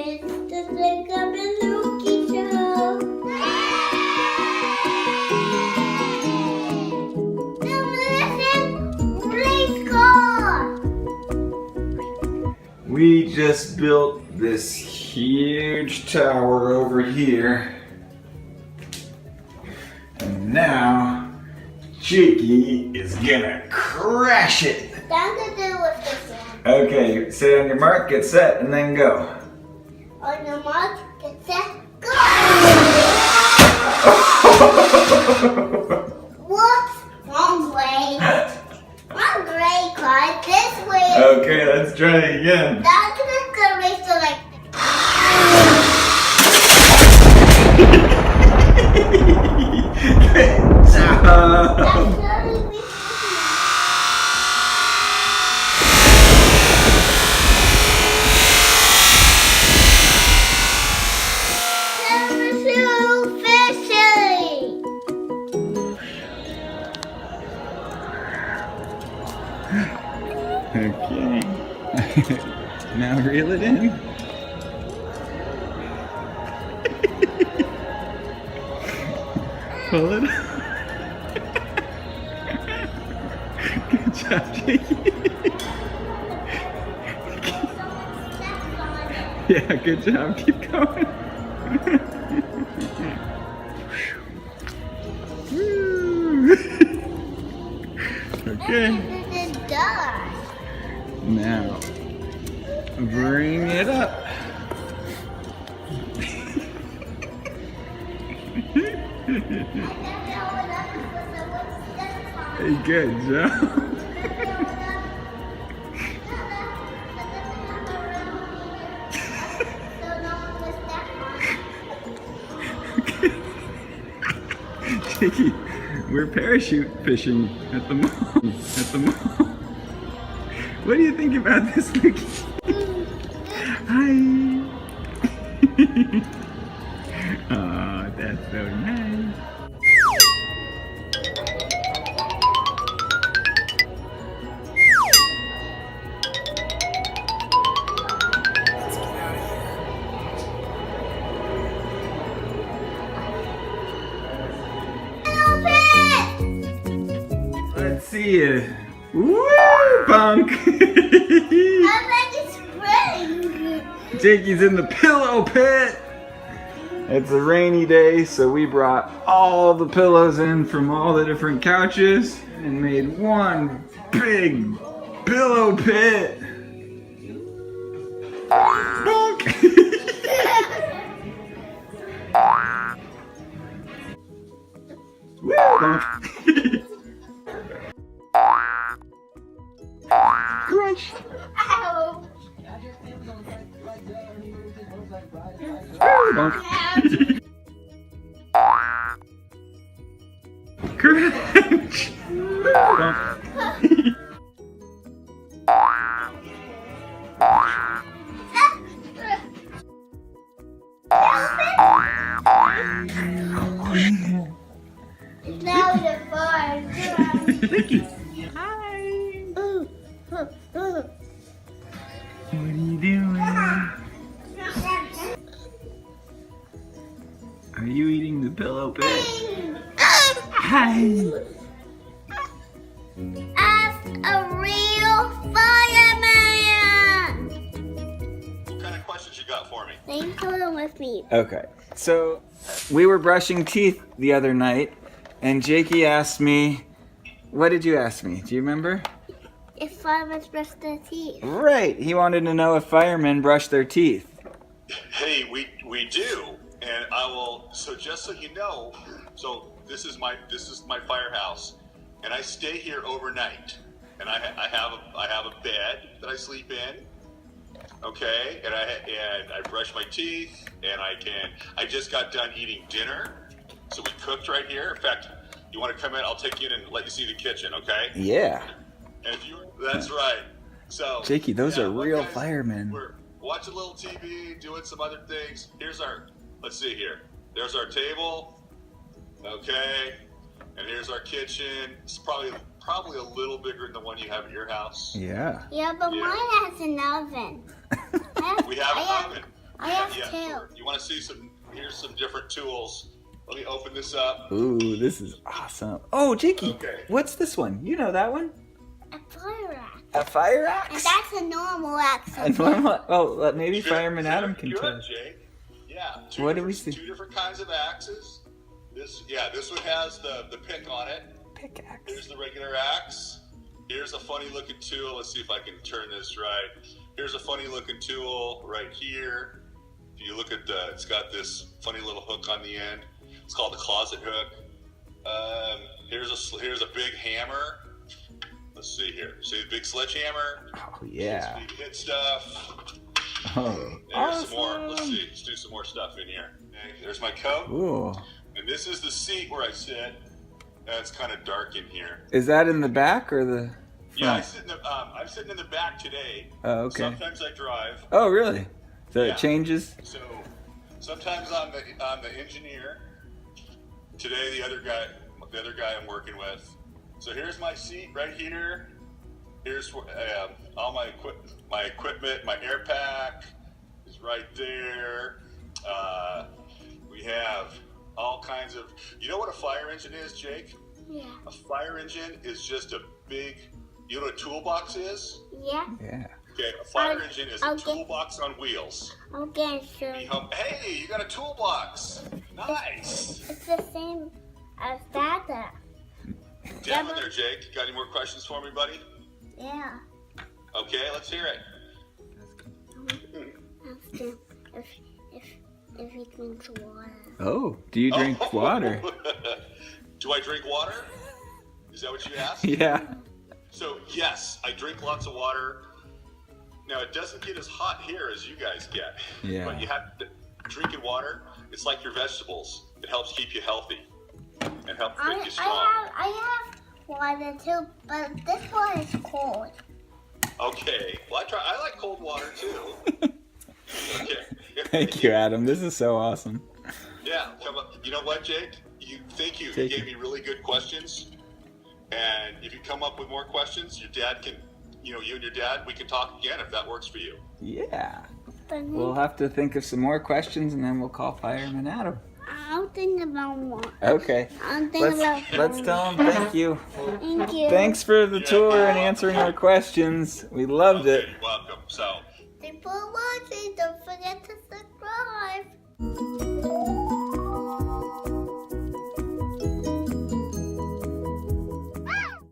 It's the Jacob Lukey Show. Demolition, race car. We just built this huge tower over here. And now, Jakey is gonna crash it. Nothing to do with this one. Okay, say on your mark, get set, and then go. On your mark, get set, go! Whoops, wrong way. Wrong way, car, this way. Okay, let's try it again. That's gonna race to like. Good job. That's really weird. Okay. Now reel it in. Pull it up. Good job, Jakey. Yeah, good job. Keep going. Woo. Okay. Now, bring it up. Hey, good job. Jakey, we're parachute fishing at the mall. What do you think about this, Lukey? Hi. Oh, that's so nice. Let's see you. Woo, Bunk! I like it's spring. Jakey's in the pillow pit. It's a rainy day, so we brought all the pillows in from all the different couches and made one big pillow pit. Bunk! Woo, Bunk! Crunch! Ow. Bunk! Crunch! Bunk! Now the fire. Hi! What are you doing? Are you eating the pillow pit? Hi! As a real fireman. What kind of questions you got for me? Thanks for coming with me. Okay, so we were brushing teeth the other night, and Jakey asked me, what did you ask me? Do you remember? If firemen brush their teeth. Right, he wanted to know if firemen brush their teeth. Hey, we do, and I will. So just so you know, so this is my firehouse, and I stay here overnight, and I have a bed that I sleep in. Okay, and I brush my teeth, and I just got done eating dinner, so we cooked right here. In fact, you want to come in? I'll take you in and let you see the kitchen. Okay? Yeah. And if you, that's right. So, Jakey, those are look, real guys, firemen. We're watching a little TV, doing some other things. Here's our, let's see here. There's our table. Okay. And here's our kitchen. It's probably a little bigger than the one you have at your house. Yeah. Yeah, but Yeah. mine has an oven. We have an oven. I I have Yeah, two. sure. You want to see some? Here's some different tools. Let me open this up. Ooh, this is awesome. Oh, Jakey, Okay. what's this one? You know that one? A fire axe. A fire And axe? that's a normal axe. A normal. Oh, maybe Fireman Adam can Good, tell us. Jake. Yeah. What do we see? Two different kinds of axes. This one has the pick on it. Pickaxe. Here's the regular axe. Here's a funny looking tool. Let's see if I can turn this right. Here's a funny looking tool right here. If you look at it's got this funny little hook on the end. It's called the closet hook. Here's a big hammer. Let's see here. See the big sledgehammer? Oh, yeah. You hit stuff. Oh, There's some more. Let's see. Let's do some more stuff in here. Okay, there's my coat. Ooh. And this is the seat where I sit. It's kind of dark in here. Is that in the back or the Yeah, front? I'm sitting in the back today. Oh, okay. Sometimes I drive. Oh, really? So Yeah. it changes? So sometimes I'm the engineer. Today the other guy I'm working with. So here's my seat right here. Here's all my equipment. My air pack is right there. We have all kinds of. You know what a fire engine is, Jake? Yeah. A fire engine is just a big. You know what a toolbox is? Yeah. Yeah. Okay, a fire engine is a Okay. toolbox on wheels. Okay, sure. Hey, you got a toolbox. Nice. It's the same as that. Down there, Jake. Got any more questions for me, buddy? Yeah. Okay, let's hear it. If he drinks water. Oh, do you drink water? Do I drink water? Is that what you asked? Yeah. So, yes, I drink lots of water. Now, it doesn't get as hot here as you guys get. Yeah. But you have to drinking water. It's like your vegetables. It helps keep you healthy. It helps make you strong. I have water too, but this one is cold. Okay. Well, I like cold water too. Okay. Thank you, Adam. This is so awesome. Yeah. Come up. You know what, Jake? Thank you. You Thank gave you. me really good questions. And if you come up with more questions, your dad can, you and your dad, we can talk again if that works for you. Yeah. We'll have to think of some more questions and then we'll call Fireman Adam. I'll think about one. Okay. I'll think about Let's tell him thank you. Thank you. Thanks for the tour and answering our questions. We loved it. Okay, welcome. So. Thanks for watching. Don't forget to subscribe.